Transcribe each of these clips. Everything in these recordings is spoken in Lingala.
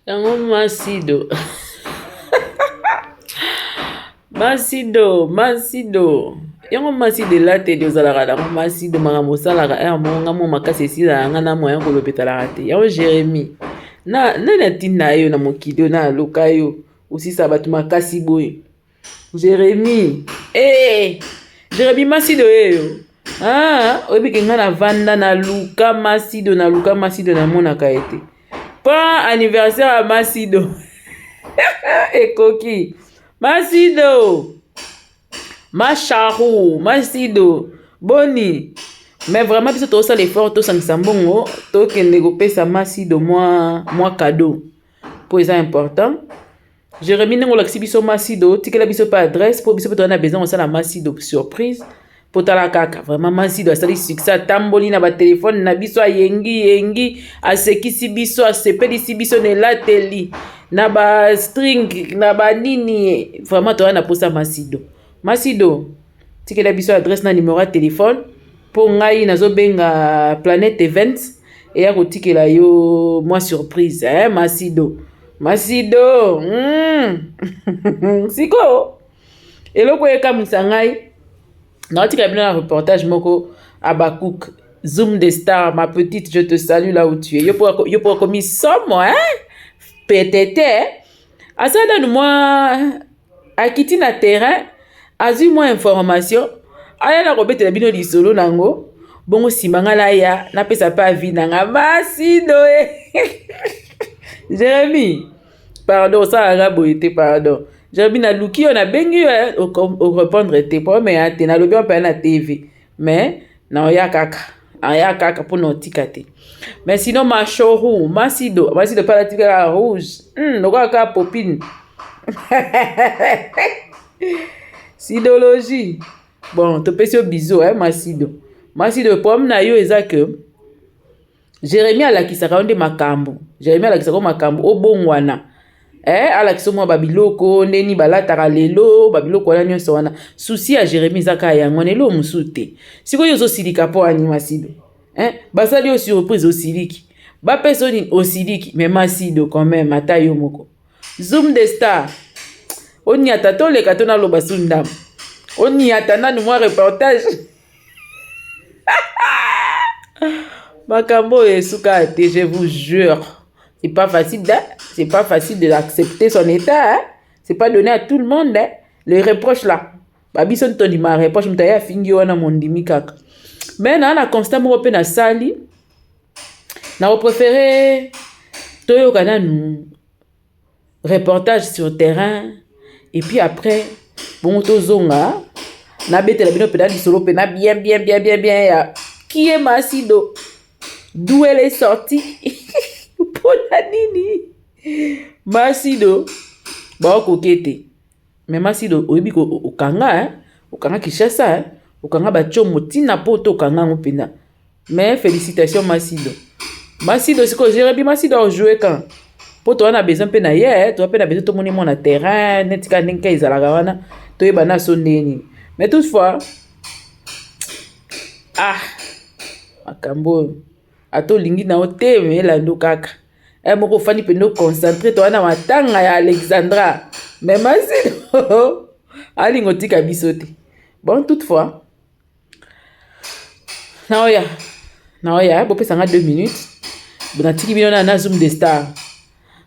Yango Masido. Masido. Yango Masido late de ozalaka na Masido makambo osalaka monga mo makasi esila nga na moyen kolopetala te. Yango Jérémie. Na tinda yo na mokili na luka yo osisa bato makasi boye. Jérémie. Jérémie Masido yo. Oyebi nga na vanda na luka Masido na monaka ete. Pas anniversaire à Masido. Ekoki. Masido. Macharou. Masido. Boni. Mais vraiment, biso to ça l'effort to sangisa mbongo to kende go pesa Masido moi cadeau. Pour ça important. Jérémie nengo laksi biso Masido, tikela biso pas adresse pour biso peut on a besoin ça la Masido surprise. Pour tala kaka vraiment Masido a sali succès tamboli na ba téléphone na biso yengi asekisi biso asepelisi biso ne lateli na ba string na ba nini vraiment to na posa Masido tikela biso adresse na numéro de téléphone pour ngai nazo benga Planet Events et ya kotikela yo moi surprise Masido siko eloko ekamisa ngai na tika bien un reportage moko Abakouk Zoom des stars ma petite je te salue là où tu es yo pour commis somme peut-être asada nous moi akiti na terrain azu moi information aya na kobetela bino lisolo nango bongo simanga la ya na pesa pa vie nanga Masido Jérémie pardon ça arabe était pardon Jérémie na luki on a bengi au répondre tes promesses te na lobi on na TV mais na ya kaka pour notika te mais sinon ma showroom Masido pas la tika rouge lokola ka popine sidologie bon to pesi yo bisou Masido problème na yo eza que Jérémie alakisaka nde makambo Jérémie alakisaka makambo obongwana alakisa mwa babiloko ndeni balataka lelo babiloko wana nyonso wana souci ya Jérémie ezaka yango nelo mosusu te sikoyo ozosilika mpo ani Masido basali yo surprise osiliki bapesa nini osiliki mais Masido quand même ata yo moko Zoom des stars oniata toleka to naloba sundam oniata nanu mwa reportage makambo esuka te je vous jure c'est pas facile de l'accepter son état c'est pas donné à tout le monde les reproches là babiso ntoni ma reproche mtaya fingi wana mondimi kaka mais na constat moko pe na sali na préféré toyo kana nous reportage sur terrain et puis après bon tozonga na betela bino pe na lisolo pe na bien ya qui est Masido d'où elle est sortie pour la nini Masido ba kokete mais Masido oyebi ko okanga Kishasa okanga ba chomo tina poto okanga ngopena mais félicitations Masido siko Jérémie Masido a joué quand pour toi on a besoin pe na ye toi pe na besoin to moni mon terrain netika ndenge ezalaka wana to yeba na so neni mais toutefois makambo ato lingi na ote melando kaka moko fani pe no concentré to wana matanga ya Alexandra mais Masido alingo tika biso te bon toutefois na oya bo pesa nga 2 minutes bonatiki bino na Zoom des stars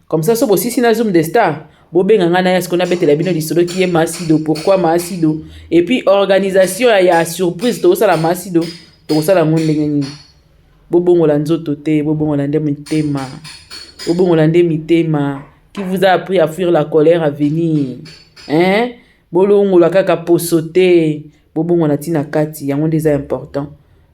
comme ça so bosisi na Zoom des stars bo benga nga na ya skona betela bino lisolo qui est Masido pourquoi Masido et puis organisation ya surprise to sala Masido to sala ndenge nini bobongola nzoto te bobongola nde mitema qui vous a appris à fuir la colère à venir bolongola kaka posote bobongola tina kati yango nde important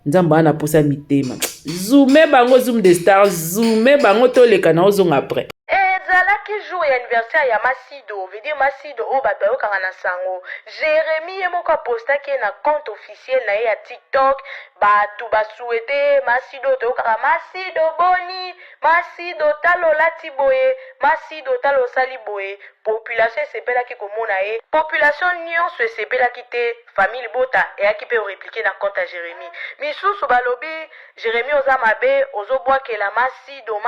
nzamba ana posa mitema zoome bango Zoom des stars zoome bango toleka na ozonga après ezalaki jour ya anniversaire ya Masido veut dire Masido oyo bato bayokaka na sango Jérémie ye moko apostaki ye na compte officiel na ye ya TikTok batu basuete masido tokaka masido boni masido talo lati boye masido talo sali boye population esepelaki komona ye population nyonso esepelaki te famille bota eyaki mpe oreplike na compte ya Jérémie misusu balobi Jérémie oza mabe ozobwakela masido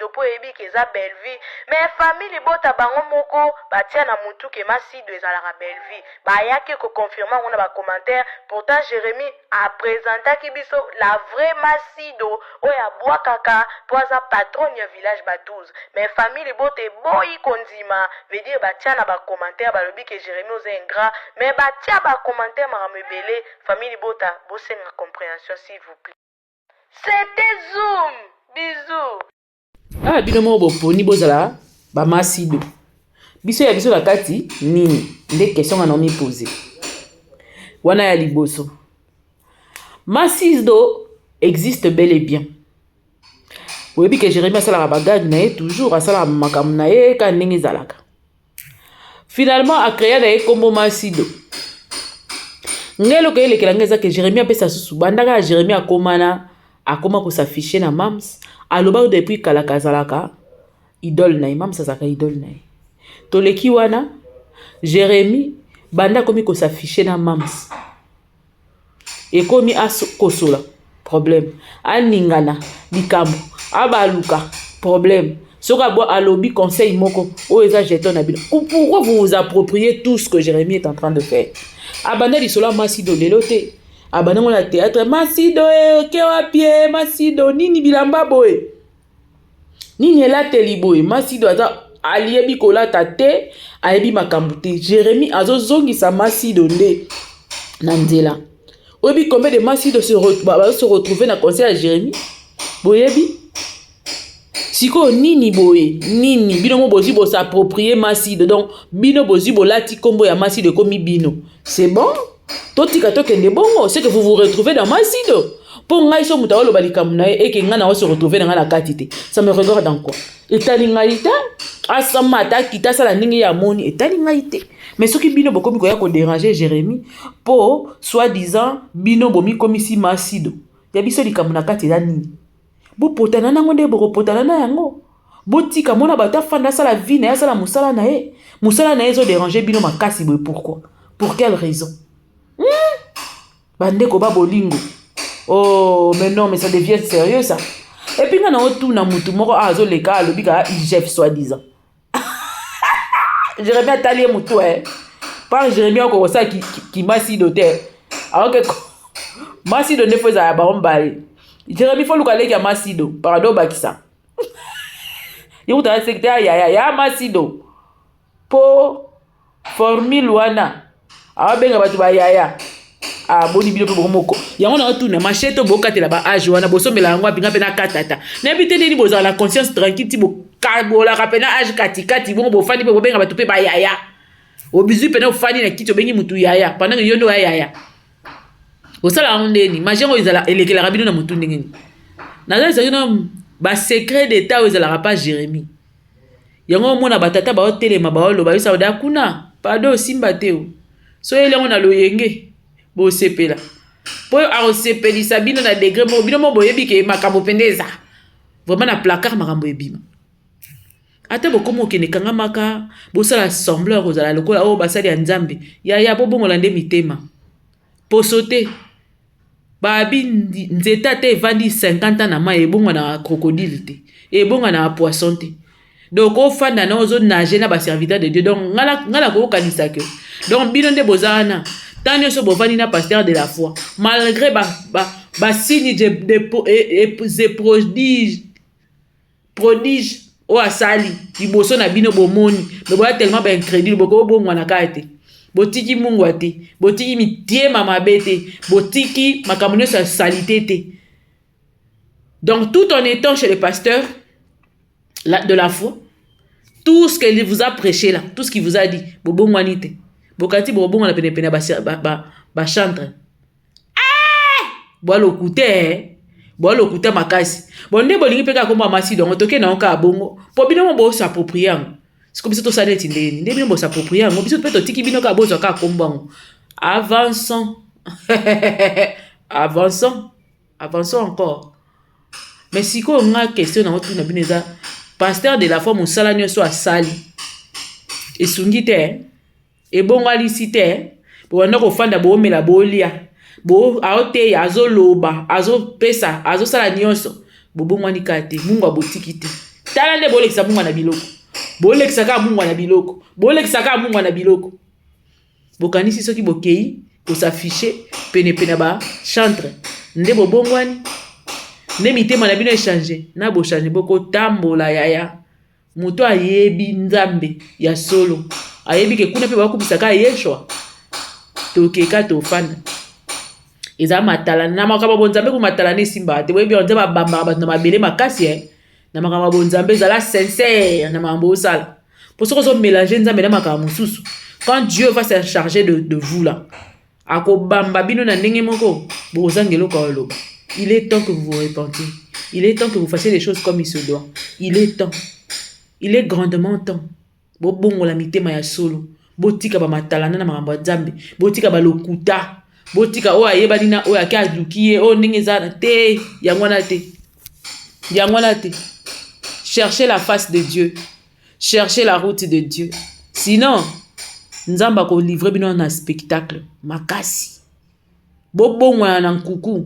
mpo oyebiki eza belle-vie mais famille bota bango moko batia na mutu ke masido ezalaka belle-vie bayaki koconfirma ngo na bacommentaire pourtant Jérémie apresentaki biso la vraie masido oyo abwakaka po aza patron ya village Batouze mais famille bota eboyi kondima veut dire batia na bacommentaire balobi ke Jérémie oza ingrat mais batia bacommentaire makambo ebele famille bota bosenga compréhension s'il vous plaît. C'était Zoom. Bisous. Ah, bino mo boponi bozala ba masido. Biso ya biso la kati nini? Nde question nga nomi poser. Wana ya liboso. Masido existe bel et bien. Oyebi que Jérémie asala bagage na ye toujours asala makambo na ye ka ndenge ezalaka. Finalement a créé na ye kombo masido. Ngelo ke elekela ngeza que Jérémie apesa susu bandaka Jérémie akoma ko s'afficher na mams aloba depuis kalaka zalaka idole na mams azaka idole na toleki wana Jérémie banda komi ko s'afficher na mams ekomi kosola problème aningana likambo abaluka problème soka bo alobi conseil moko o eza jeton na bino pourquoi vous vous appropriez tout ce que Jérémie est en train de faire abanda lisolo masido lelo te abanda ngona théâtre masido ke wapie masido nini bilamba boye nini elateli boye masido aza aliebi kolata te ayebi makambo te Jérémie azozongisa masido nde na nzela oyebi combien de masido se retrouver na conseil ya Jérémie boyebi siko nini boye nini bino mo bozi bo s'approprier masido donc bino bozi bo lati kombo ya masido komi bino c'est bon totika tokende bongo c'est que vous vous retrouvez dans masido po ngai so muta oloba likambo na ye eke nga na se retrouver na nga na kati te ça me regarde dans quoi etali ngai te asamata kita sala ndenge ya moni etali ngai te mais soki bino bokomi koya ko déranger Jérémie po soi-disant bino bomi komisi masido ya biso likambo na kati la nini bopotana nango nde bokopotana na yango botika mona bata fanda sala vie na ya sala musala na ye zo déranger bino makasi boye pourquoi pour quelle raison bandeko ba bolingo oh mais non mais ça devient sérieux ça et puis ngana otu na mutu moko azo leka alobi ka chef soi-disant Jérémie atali mutu par Jérémie ko ça qui masido te alors que masido ne faisait ba ombali Jérémie faut luka leki ya masido parado bakisa yuta secteur ya masido po formule wana abenga batu ba yaya boni bilo pe bomoko yango na tuna machete bokatela ba age wana bosomela yango apinga pe na katata na bité ndeni bozala la conscience tranquille ti bo kabola kapena age katikati bongo bofandi pe bobenga batu pe ba yaya obizu pe na ofandi na kiti obengi mutu yaya pendant que yondo yaya osala ndeni majengo izala elekela rabino na mutu ndengeni nazali zakino ba secret d'état ezala pas Jérémie yango mona batata ba hotelema ba oloba yo sauda kuna pado simba teo so elengo na loyenge bo sepela po a sepelisa bino na degré mo bino mo boyebi ke makambo pendeza vraiment na placard makambo ebima ate bokomo kene kanga maka bosala semblant kozala lokola o basali ya nzambe ya bobongola nde mitema posote babi nzeta te vandi 50 ans na ma ebonga na crocodile te ebonga na poisson te donc ofanda na ozo nager na ba serviteur de Dieu donc ngala ko kanisa ke donc bino nde bozana tant nyonso bovandi na pasteur de la foi malgré ba signe de prodige o asali liboso na bino bomoni mais boya tellement ba incrédule boko bongwa na kate botiki mungwa te botiki mitiema mabe te botiki makambo nyonso ya salité te donc tout en étant chez le pasteur de la foi tout ce qu'il vous a prêché là tout ce qu'il vous a dit bobongwani te bokati bobonga na pene ba chantre boalo kuté makasi bonde bolingi peka komba masi donc toke na onka bongo po bino mo s'approprier yango siko biso to saneti ndeni nde bino bo s'approprier yango biso peto tiki bino ka bozo ka kombango avançons Avançons encore. Mais si on a question dans votre nabineza, pasteur de la foi musala nyonso asali. Et sungite, et bon alicite, pour on fanda bo mela bolia. Bo aote azo loba, azo pesa, azo sala nyonso. Bobo mwani kate, mungu abotikite. Tala nde bolekisa mungu na biloko. Bolekisa ka mungu na biloko. Bolekisa ka mungu na biloko. Bokanisi soki bokei, ko s'afficher pene ba chantre. Nde bobongwani. Nde mitema na bino échanger. Na bo changer boko tambola yaya. Muto ayebi nzambe ya solo. Ayebi ke kuna pe bakubisa ka yeshwa. Tokeka tofanda. Eza matala na makaba bonzambe ku matala ne simba. Te webi onza ba bamba na mabele makasi na makaba bonzambe zala sincère na mambo sala. Pour ce que vous mélangez nzambe na makaba mususu. Quand Dieu va se charger de vous là. Akobamba bino na ndenge moko bozangelo ka oloba. Il est temps que vous vous repentiez. Il est temps que vous fassiez les choses comme il se doit. Il est temps. Il est grandement temps. Bo bongo la mitema ya solo. Botika ba matalana na makambo ya Nzambe. Botika ba lokuta. Botika o ayeba dina o aka dukiye o ndenge zana te yangwana te. Yangwana te. Cherchez la face de Dieu. Cherchez la route de Dieu. Sinon, Nzamba ko livrer bino na spectacle makasi. Bo bongo na nkuku.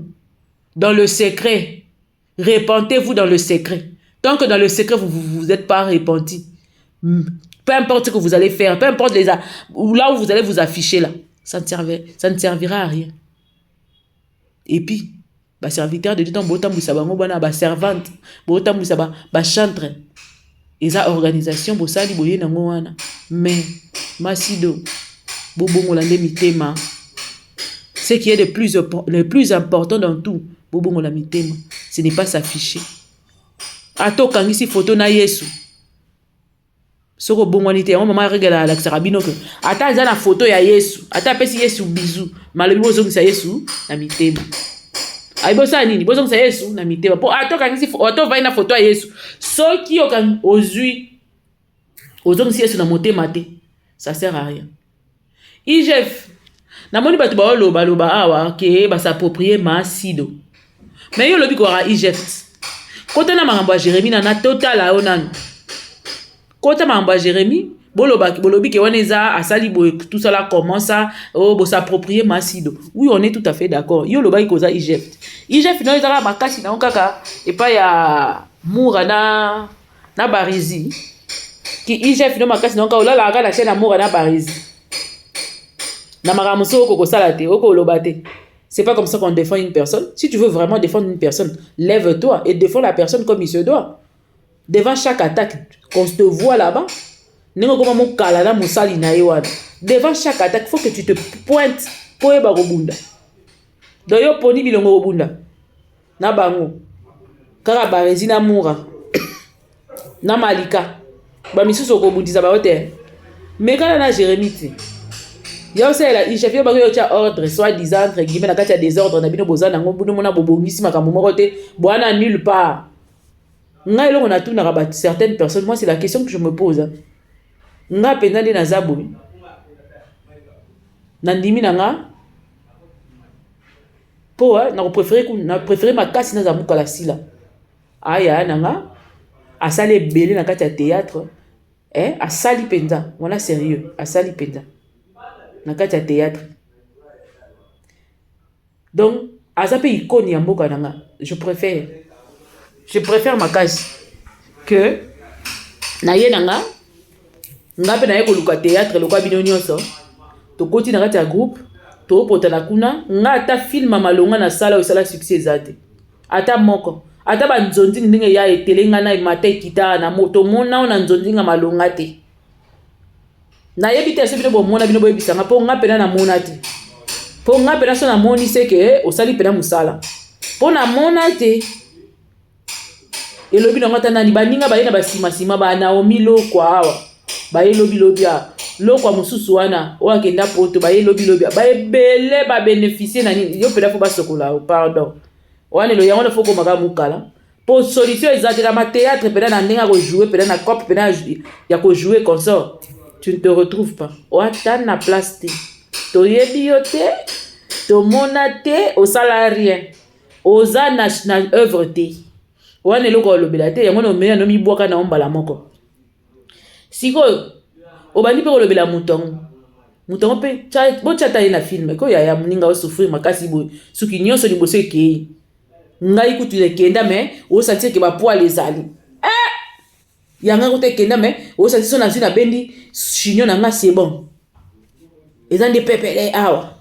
Dans le secret. Repentez-vous dans le secret. Tant que dans le secret, vous êtes pas repenti. Peu importe ce que vous allez faire, peu importe là où vous allez vous afficher là, ça ne servira à rien. Et puis, bah serviteur de Dieu, bah servante, bah chantre, et ça organisation, bah ça liboye nangoana. Mais masido, bobongo lande mitema. Ce qui est le plus important dans tout, bobongo la mitema, ce n'est pas s'afficher. Ato kangisi photo na Yesu. Soko bongwani te, maman regala la sarabino que ata za na photo ya Yesu, ata pesi Yesu bisou, malobi bozongisa Yesu na mitema. Ai bosa nini? Bozongisa Yesu na mitema. Po ato kangisi ato vai na photo ya Yesu. Soki okan ozui ozongisa Yesu na motema te, ça sert à rien. IGF na moni batu ba loba awa ke ba s'approprier masido. Mais yo lobi ko ra IGF. Kota na makambo ya Jérémie na total a onan. Kota makambo ya Jérémie, bolobi ke waneza asali boye tout ça là commence à s'approprier masido. Oui, on est tout à fait d'accord. Yo loba ikoza Egypte. Egypte no ezala makasi na okaka et pas ya mura na barizi. Ki Egypte no makasi na okaka olala aka na chaîne mura na barizi. Na makambo so ko sala te, oko loba te. C'est pas comme ça qu'on défend une personne. Si tu veux vraiment défendre une personne, lève-toi et défends la personne comme il se doit. Devant chaque attaque, qu'on te voit là-bas, devant chaque attaque, il faut que tu te pointes pour eba robunda. D'ailleurs, poni bilongo robunda. Na bango. Kara barezi na mura. Na malika. Ba misusu okobundisa ba hotel. Mais quand on a Jérémie, yo c'est la chef yo bako yo tia ordre soit disant entre guillemets na kati ya désordre na bino bozana ngo buno mona bobongisi makambo moko te bwana nulle part. Nga eloko na tuna rabat certaines personnes, moi c'est la question que je me pose. Nga penda ndi na zabomi. Na ndimi na nga po na préférer makasi na zamuka la sila. Aya na nga asale belé na kati ya théâtre asali penza, wana sérieux, asali penza. Na kati ya théâtre. Donc, azape ikoni ya mboka nanga, je préfère makasi que na ye nanga ngape na ye ko luka théâtre lokwa bino nyonso to koti na kati ya groupe to pota na kuna nga ata film malonga na sala o sala succès zate ata moko ata ba nzonzi ndenge ya etelenga na matai kita na moto mona na nzonzi nga malonga te. Na yebite so bino bomona bino boyebisanga po nga pena na mona te. Po nga pena so na moni se ke osali pena musala. Po na mona te. Elobi na ngata nani baninga bayena basima ba Naomi lokwa awa. Ba elobi a lokwa mususu wana o akenda poto ba elobi ba ebele ba bénéficier na nini yo pena fo basokola pardon. Wana lo yango fo ko maka mukala. Po solution ezate na théâtre pena na ndinga ko jouer pena na cop pena ya ko jouer consort. Tu ne te retrouves pas. O atan na place te. To yebi yo te, to mona te, o sala rien. oza na œuvre te wana eloko olobela te yango na omena no mibwaka na ombala moko sikoyo obandi mpe kolobela mutongo mpe botyata ye na filme ko yaya moninga osouffrir makasi boye soki nyonso liboso ekei ngai kutu ekenda me osantir ke bapoile ezali yanga kote ekenda me osantir so nazwi na bendi chignon na nga c'est bon eza nde pepele awa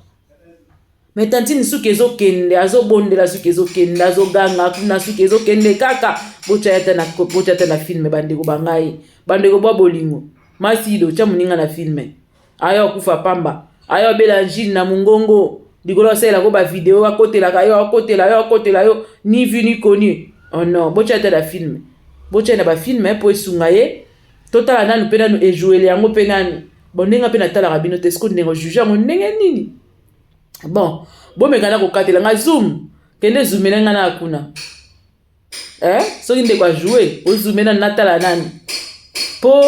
me tantine suki ezokende azobondela suki ezokende azoganga kuna suki ezokende kaka botyata na filme bandeko bangai bandeko bwa bolingo masido tya moninga na filme aya okufa pamba aya obela njini na mongongo likolo asalelako bavideo akotelaka yo akotela yo ni vu ni connu oh non botyata na filme botyata na bafilme mpo esunga ye totala nanu mpe nanu ejouele yango mpe nanu bondenga mpe natalaka bino te siko ndenge ojuge yango ndenge nini bon bomekana kokatela nga zoom kende zoomela nga na kuna soki ndeko ajoue ozoomela natala nani po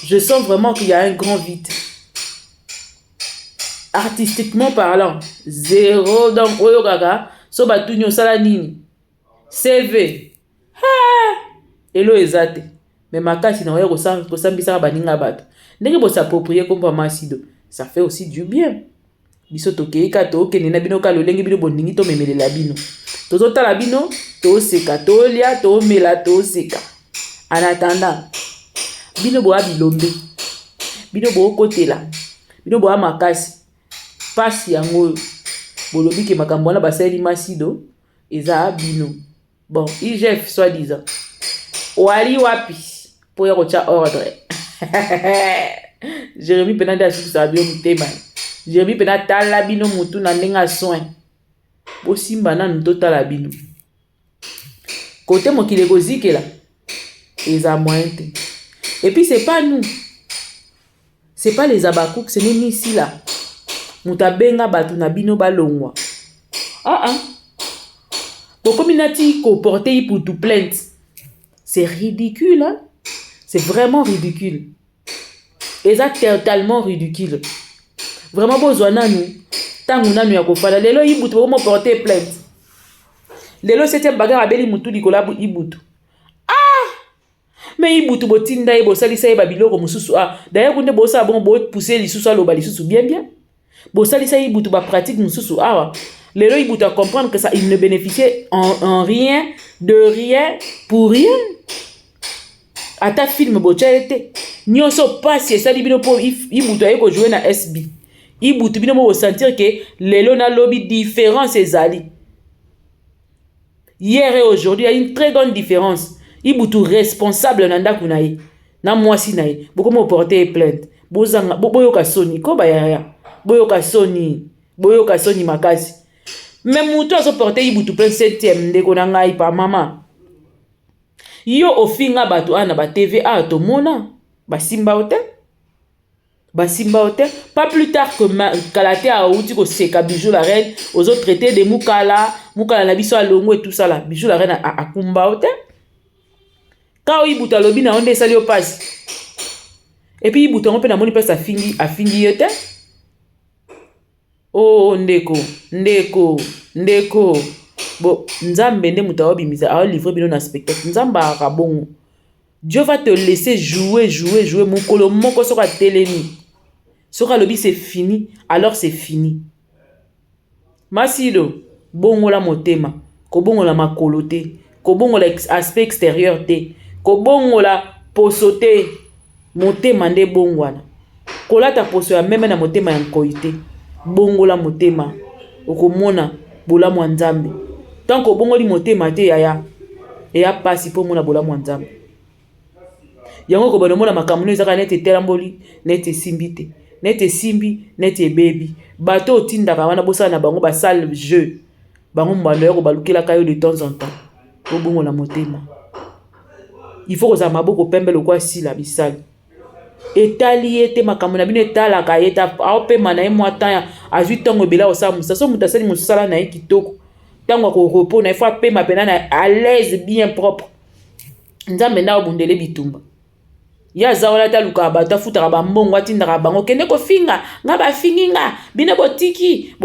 je sens vraiment qu'il y a un grand vide artistiquement parlant zéro donc oyo kaka so batuni osala nini CV elo eza te me makasi na oya kosambisaka baninga bato ndenge bosaproprie kompa masido ça fait aussi du bien biso tokeika tokende na bino ka lolenge bino bondingi tomemelela bino tozotala bino toseka tolia tomela toseka en attendant bino boya bilombe bino bookotela bino boya makasi pasi yango bolobi ke makambo wana basaleli masido eza bino bon IGF soi-disant wali wapi po ya kotya ordre Jérémie pena nde asukisa bino motema Jérémie pena tala bino mutu na ndenge soin bosimba nanu totala bino kote mokili ekozikela eza moyen te et puis c'est pas nous c'est pas les abakouk ce n'est ici là muta benga batu na bino balongwa bokomi nati koporte iputu plainte c'est ridicule hein? C'est vraiment ridicule eza totalement ridicule vraiment bozwa nanu tangu nanu ya kofala lelo ibutu bomo porter plainte lelo septième bagarre abeli mutu likola ibutu mais ibutu botinda ye bosalisa ye babiloko mosusu d'ailleurs kunde bosala bon bo pousser lisusu aloba lisusu bien bosalisa ye ibutu ba pratique mosusu lelo ibutu à comprendre que ça il ne bénéficiait en rien de rien pour rien ata film botya ete nyonso pasi esali bino po ibutu aye kojouer na SB ibutu bino mo sentir que lelo na lobby différence ezali hier et aujourd'hui il y a une très grande différence ibutu responsable na ndaku na ye na mwasi na ye bokomo porter plainte bozanga boyoka soni ko bayaya boyoka soni makasi même mutu azo porter ibutu plainte 7e ndeko na ngai pa mama yo ofinga bato ana ba TVA tomona basimba hotel pas plus tard que kalate a outi ko seka Bijou la reine aux autres traités de mukala na biso alongo et tout ça là Bijou la reine a kumba hotel ka ibuta lobi na onde sali opasi et puis ibuta on pe na moni pesa afingi yote oh ndeko bon nzambe nde muta obimisa a livrer bino na spectacle nzamba akabongo Dieu va te laisser jouer mukolo moko soka telemi soka lobi c'est fini alors c'est fini masido bongo la motema ko bongo la makolo te ko bongo la aspect extérieur te ko bongo la poso te motema nde bongo wana kolata poso ya meme na motema ya nkoite bongo la motema okomona bolamu nzambe tant que bongo li motema te ya pasi po mona bolamu nzambe yango ko bonomona makambo ezaka nete telamboli nete simbite nete simbi nete baby bato otindaka wana bosala na bango ba sale jeu bango mbalo ya ko balukela kayo de temps en temps po bongo la motema il faut que ça maboko pembe lokwa sila bisali etali ete makambo na bino etalaka eta aopema na ye mwata azwi ntongo ebela osala mosa so moto asali mosala na ye kitoko ntango akorepos na ye fo apema pena na à l'aise bien propre nzambe nde abundele bitumba ye aza wana te alukaka bato afutaka bambongo atindaka bango kende kofinga nga bafingi nga bino botiki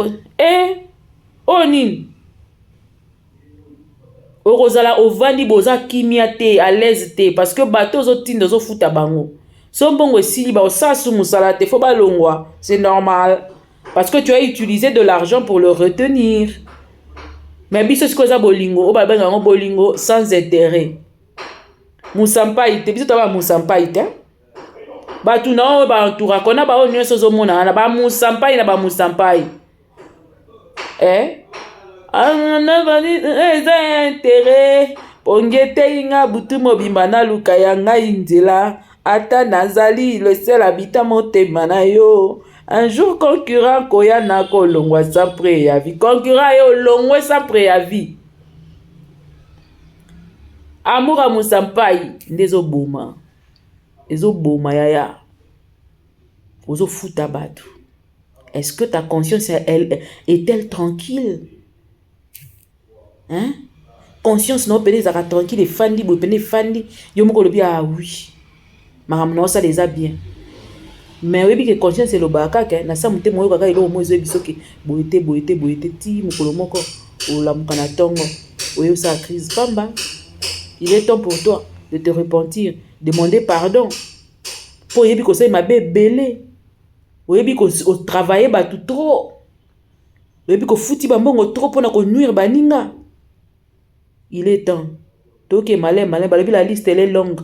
oyo nini Orozala ovandi boza kimia te, à l'aise te, parce que bateau zo tindo zo futa bango. Son bongo sili ba osasu musala te, faut ba longwa, c'est normal. Parce que tu as utilisé de l'argent pour le retenir. Mais biso sikoza bolingo, o ba benga ngo bolingo sans intérêt. Musampai te, biso taba musampai te. Batu na o ba entoura kona ba o nyonso zo mona na ba musampai na ba musampai. Intérêt pongete inga butu mobimba na luka ya ngai nzela ata nazali le seul habitant motema na yo. Un jour concurrent koya na kolongwa sans préavis. Concurrent yo longwe sans préavis. Amour a musampai ndezo boma. Ezo boma yaya. Ozo futa batu. Est-ce que ta conscience est-elle tranquille? Hein? Conscience non pene zaka tranquille et fandi bo pene fandi yo moko lobi ah oui. Maramno ça les a bien. Mais oui que conscience est le baka ke na sa mute moyo kaka ilo mozo bisoki boete ti mokolo moko o la mukana tongo oyo sa crise pamba. Il est temps pour toi de te repentir, demander pardon. Pour yebi ko say mabe belé. Oyebi ko travailler ba tout trop. Oyebi ko futi ba mbongo trop pona ko nuire ba ninga. Il est temps. Toke malin ba la liste elle est longue.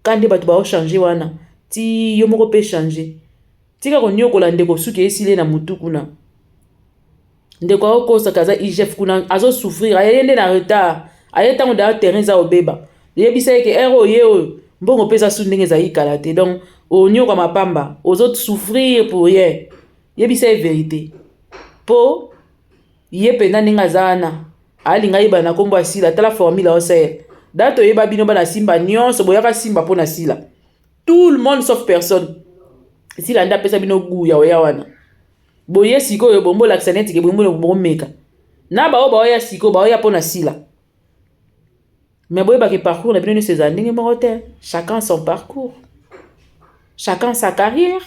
Quand ba tu ba changer wana, ti yo moko pe changer. Tika ko nyoko la ndeko suki esile na mutu kuna. Ndeko ko sa kaza IGF kuna azo souffrir, ayende na retard. Ayeta ngo da terrain za obeba. Yebi sa ke ero yeo mbongo pesa su ndenge za ikala te. Donc au nyoko mapamba, aux autres souffrir pour rien. Yebi sa vérité. Po ye pena ninga zana. Ali ngai ba na kombo asila tala formule o ser. Dato yeba bino ba na simba nyonso boyaka simba po na sila. Tout le monde sauf personne. Si la nda pesa bino gu ya oya wana. Boye siko yo bombo la ksaneti ke bombo bombo meka. Na ba o ba oya siko ba oya po na sila. Mais boye ba ke parcours na bino ni ces années morote. Chacun son parcours. Chacun sa carrière.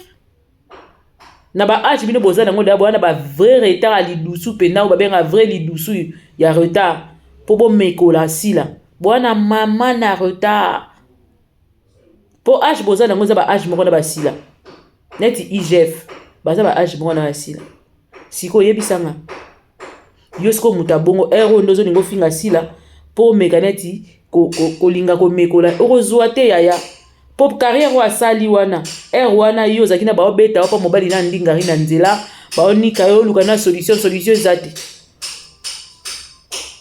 Na ba âge bino boza na ngoda na ba vrai retard ali dousu pena ou ba benga vrai li dousu ya retard. Po bo meko la sila. Bwana mama na retard. Po âge boza na ngoza ba âge moko na ba sila. Neti IGF. Baza ba âge moko na ba sila. Siko yebisanga. Yosko mutabongo ero ndozo ningo finga sila po mekaneti ko linga ko mekola. Orozwa te yaya. Pop carrière wa sali wana wana yo zakina ba obeta pa mobali na ndingari na nzela ba onika yo luka na solution zati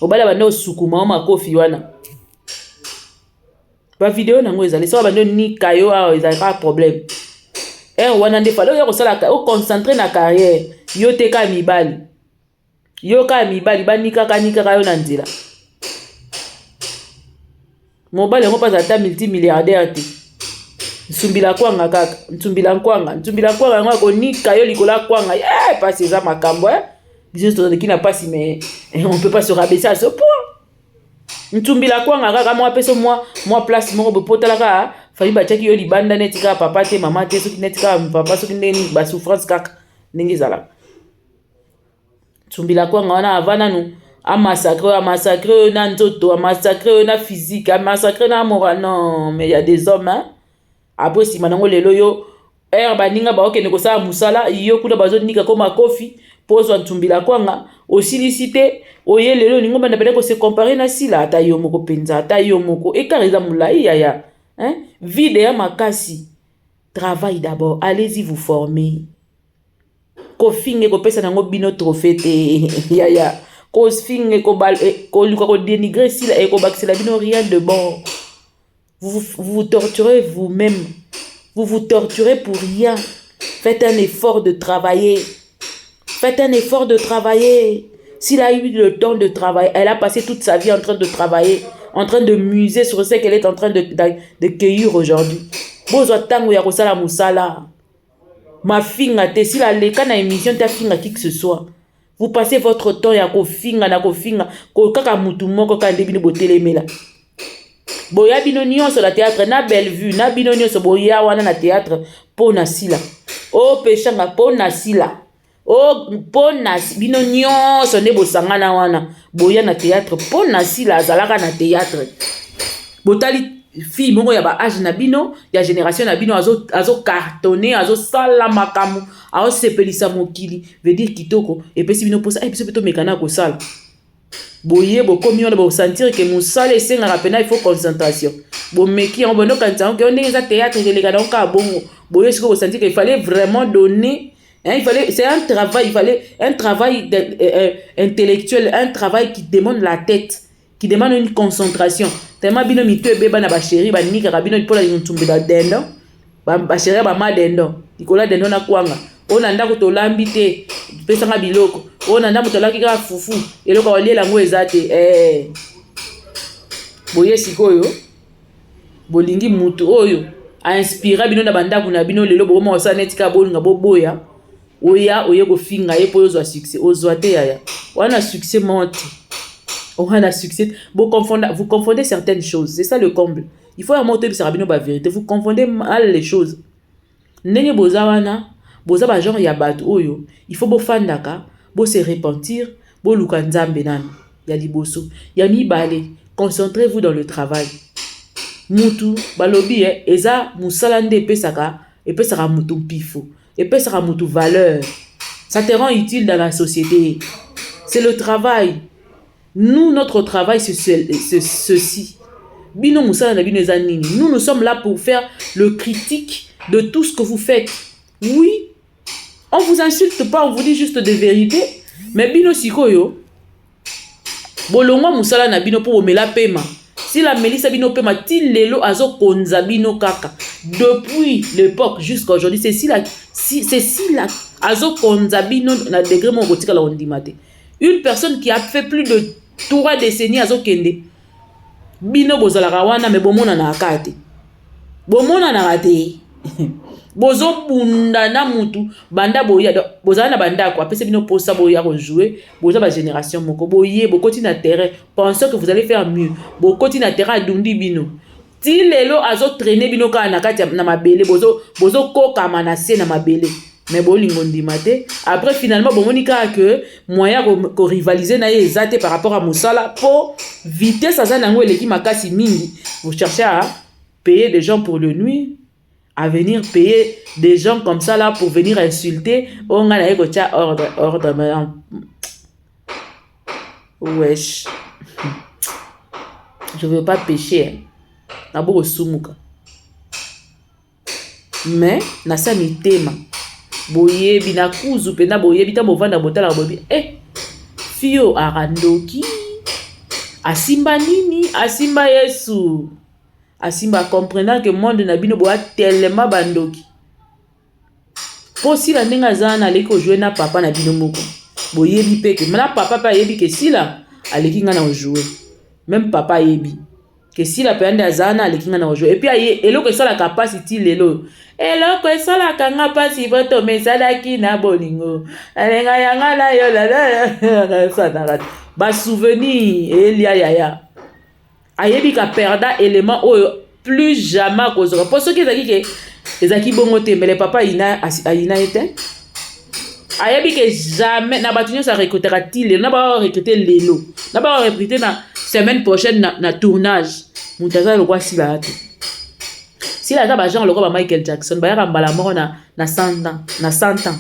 obala bando sukuma ma kofi wana ba video na ngo ezali so bando nika yo a ezali problème wana nde falo yo ko sala o concentrer na carrière yo te ka mibali ba nika ka yo na nzela mobali ngo pa za multimilliardaire te Nsumbila kwanga kaka, nsumbila kwanga ngako nika yo likola kwanga. Pas eza makambo business to qui n'a pas si mais on peut pas se rabaisser à ce point. Nsumbila kwanga kaka moi peso moi place mo bo potala ka fali ba chaki yo libanda netika papa te mama te soki netika papa soki ndeni ba souffrance kaka ndenge zala. Nsumbila kwanga wana avana nu a massacre na nzoto, a massacre na physique, a massacre na moral. Non, mais il y a des hommes après si manango lelo yo baninga ba okene ko sa musala yo kuna bazo nika ko makofi pozo ntumbila kwanga osilicité oye lelo ningo bana pele ko se comparer na sila ata yo moko penza ata yo moko ekareza mulai yaya vide ya makasi. Travail d'abord, allez-y vous former. Ko finge ko pesa nango bino trophée te yaya ko finge ko bal ko luka ko dénigrer sila e ko bakisela bino rien de bon. Vous vous torturez vous-même. Vous vous torturez pour rien. Faites un effort de travailler. S'il a eu le temps de travailler, elle a passé toute sa vie en train de travailler, en train de muser sur ce qu'elle est en train de cueillir aujourd'hui. Bozo tango ya kosala musala. Ma finga te, si la leka na émission ta finga qui que ce soit. Vous passez votre temps ya ko finga na ko finga ko kaka mutu moko ka ndebini botelemela. Boya bino nyonso la théâtre na belle vue na bino nyonso boya wana na théâtre po na sila o pechanga po na sila o pona bino nyonso nde bosangana wana boya na théâtre pona sila azalaka na théâtre botali fille moko ya ba âge na bino ya génération na bino azo cartonner azo sala makamu azo sepelisa mokili veut dire kitoko epesi bino posa biso pe tomekana kosala boye bokomi wana bosentir ke mosala esengaka pena il faut concentration bomeki yango bondokanisa yango ke ndenge eza théâtre keleka donc ka bongo boye siko bosentir que il fallait vraiment donner c'est un travail, il fallait un travail intellectuel, un travail qui demande la tête, qui demande une concentration. Tellement bino mito beba na ba chéri ba nika bino ipola yuntumbe da dendo ba chéri ba ma dendo ikola dendo na kwanga ona ndako to lambite pesa nga biloko ona ndako to laki ka fufu eloko walela ngo ezate boye sikoyo bolingi mutu oyo a inspira bino na bandako na bino lelo boma osa netika bolinga boboya oya oye ko finga ye po ozwa succès ozwa te yaya wana succès monte wana succès vous confondez certaines choses, c'est ça le comble. Il faut remonter bis rabino ba vérité, vous confondez mal les choses. Ndenge boza wana boza ba genre ya bato oyo il faut bo fandaka bo se repentir bo luka nzambe nani ya liboso ya mibale. Concentrez-vous dans le travail. Mutu balobi eza musala nde epesaka mutu pifo epesaka mutu valeur, ça te rend utile dans la société. C'est le travail. Nous, notre travail, c'est ceci. Bino musala na bino eza nini. Nous sommes là pour faire le critique de tout ce que vous faites. Oui, on vous insulte pas, on vous dit juste des vérités. Mais bino sikoyo bolongo musala na bino pour omela pema. Si la melisa bino pema til lelo azo konza bino kaka. Depuis l'époque jusqu'à aujourd'hui, c'est si la azo konza bino na degré mon botika la ondimate. Une personne qui a fait plus de 3 décennies azo kende bino bozalaka wana me bomona na akate bomona na rate bozo bunda na mutu banda boya bozala na banda ko apese bino posa boya ko jouer boza ba génération moko boye bokoti na terrain pensez que vous allez faire mieux bokoti na terrain adundi bino ti lelo azo traîner bino ka na kati na mabele bozo koka manase na mabele mais bolingo ndimate après finalement bomonika que moyen ko rivaliser na ezate par rapport à musala pour vitesse azanango eleki makasi mingi. Vous cherchez à payer des gens pour le nuit, à venir payer des gens comme ça là pour venir insulter. On a la tia ordre mais wesh. Je veux pas pécher. Na bo sumuka. Mais na sa mitema boye bina kuzu pena boye bita bovanda botala bobi fio arandoki asimba nini asimba Yesu asimba comprenant que monde na bino boa tellement bandoki posi la ndinga zana leko jouer na papa na bino moko boye bi peke na papa pa yebi ke sila aleki nga na jouer même papa yebi que si la pende azana aleki nga na jouer et puis eloko ça la capacité lelo eloko esala kanga pasi voto mesalaki na bolingo alenga yanga na yo la sana ba souvenir elia yaya ayebi ka perda élément oyo plus jamais kozora pour ceux qui zaki ke ezaki bongo te mais le papa ina était ayebi ke jamais na batunyo sa recrutera tile na ba recruter lelo na ba recruter na semaine prochaine na tournage mutaza lokwa sila ate. Si la ba genre lokwa ba Michael Jackson ba yaka mbala moko na 100 ans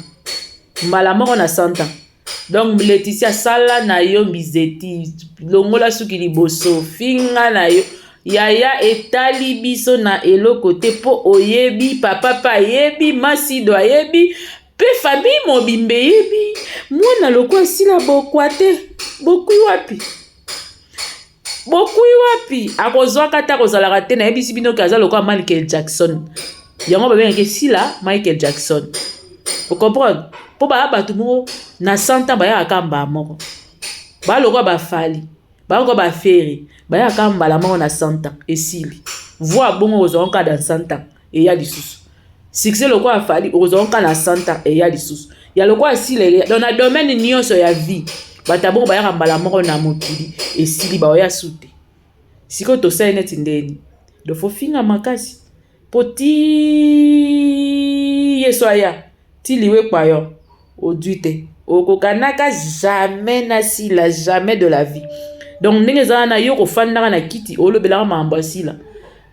mbala moko na 100 ans. Donc Laetitia sala na yo bizeti longola suki liboso finga na yo yaya etali biso na eloko te po oyebi papa pa yebi masido ayebi pe famille mobimbe yebi mwana lokwa sila bokwate bokui wapi akozwa kata kozalaka te na yebisi bino kaza lokwa Michael Jackson yango babengaki sila Michael Jackson. Vous comprenez? Po ba batu moko na 100 ans baya akamba moko ba lokwa ba fali ba lokwa ba feri baya akamba la moko na 100 ans esili voix bongo ozonka dans 100 ans et ya lisusu succès lokwa fali ozonka na 100 ans et ya lisusu ya lokwa sile dans na domaine nyonso ya vie batabo baya akamba moko na mokili esili ba oya sute siko to sa net ndeni do fo finga makasi poti yesoya tiliwe kwayo oduite okokanaka jamais na sila jamais de la vie. Donc ndenge za na yo kofandaka na kiti olobelaka mambo asila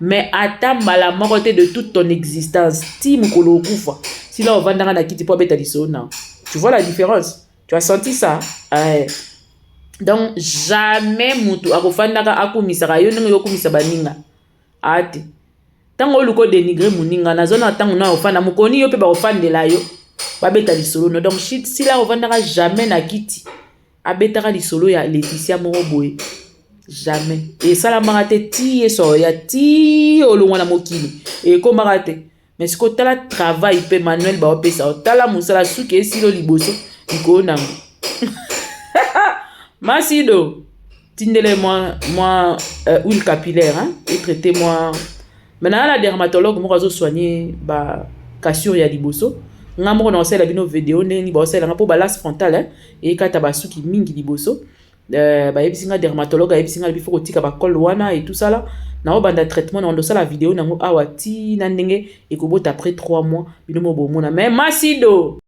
mais ata mbala moko te de toute ton existence ti mokolo okufa sila ovandaka na kiti po abeta lisolo na. Tu vois la différence? Tu as senti ça? Donc jamais mutu akofandaka akumisaka yo ndenge yo kumisa baninga ate tango oluko dénigrer muninga na zona tango na ofanda mukoni yo pe ba ofandela yo babeta lisolo no. Donc sila ovandaka jamais na kiti abetaka lisolo ya Laetitia moko boye jamais et ça la te ti eso ya ti olongwa na mokili et komaka te mais siko tala travail pe manuel ba opesa tala musala suki esilo liboso iko nango. Masido tindele moi huile capillaire hein et traiter moi maintenant la dermatologue moi zo soigner ba cassure ya liboso ngamo na osela bino vidéo neni ba osela ngapo balance frontale hein et kata basuki mingi liboso ba yebisinga dermatologue yebisinga bifo kotika ba col wana et tout ça là na obanda traitement na ndosa la vidéo nango awati na ndenge ekobota après 3 mois bino mo bomona mais Masido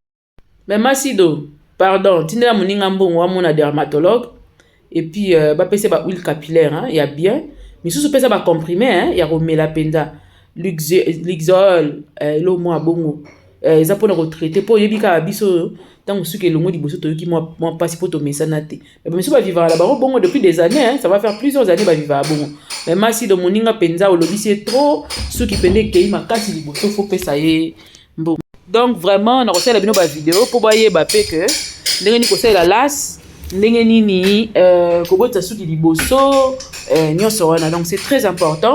pardon tindela moninga mbongo wa mona dermatologue et puis ba pese ba huile capillaire hein ya bien mais sous pesa ba comprimé hein ya romela penda Luxol lo mo abongo eza pona ko traiter po yebika biso tant suki elongo liboso toyoki moi pasi po to mesana te mais monsieur va vivre là-bas bongo depuis des années hein ça va faire plusieurs années va vivre bongo mais masi de moninga penza olobi c'est trop suki pende kei makasi liboso faut pesa ye mbo. Donc vraiment on a reçu la bino ba vidéo pour boyer ba pe que ndenge ni ko sala las ndenge nini kobota suki liboso nyonso wana. Donc c'est très important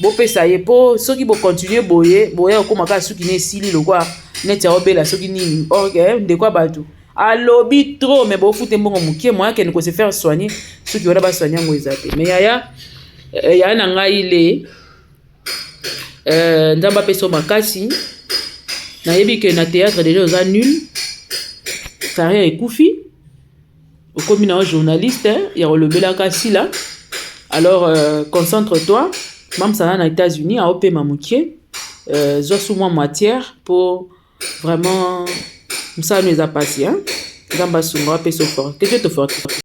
bo pesa ye po soki bo continuer boye okomaka suki ne sili lokwa neti obela soki nini okay ndekwa batu alobi trop mais bo fute mbongo mukie moi que ne ko se faire soigner soki wana ba soigner ngo ezate mais ya na ngai le ndamba peso makasi na yebi que na théâtre déjà oza nul carrière ekufi okomi na journaliste hein ya olobela kasi là alors concentre-toi même ça na États-Unis à opé mamukie zo sous moi matière pour vraiment ça nous a passé hein ndamba sunga peso fort que Dieu te fortifie.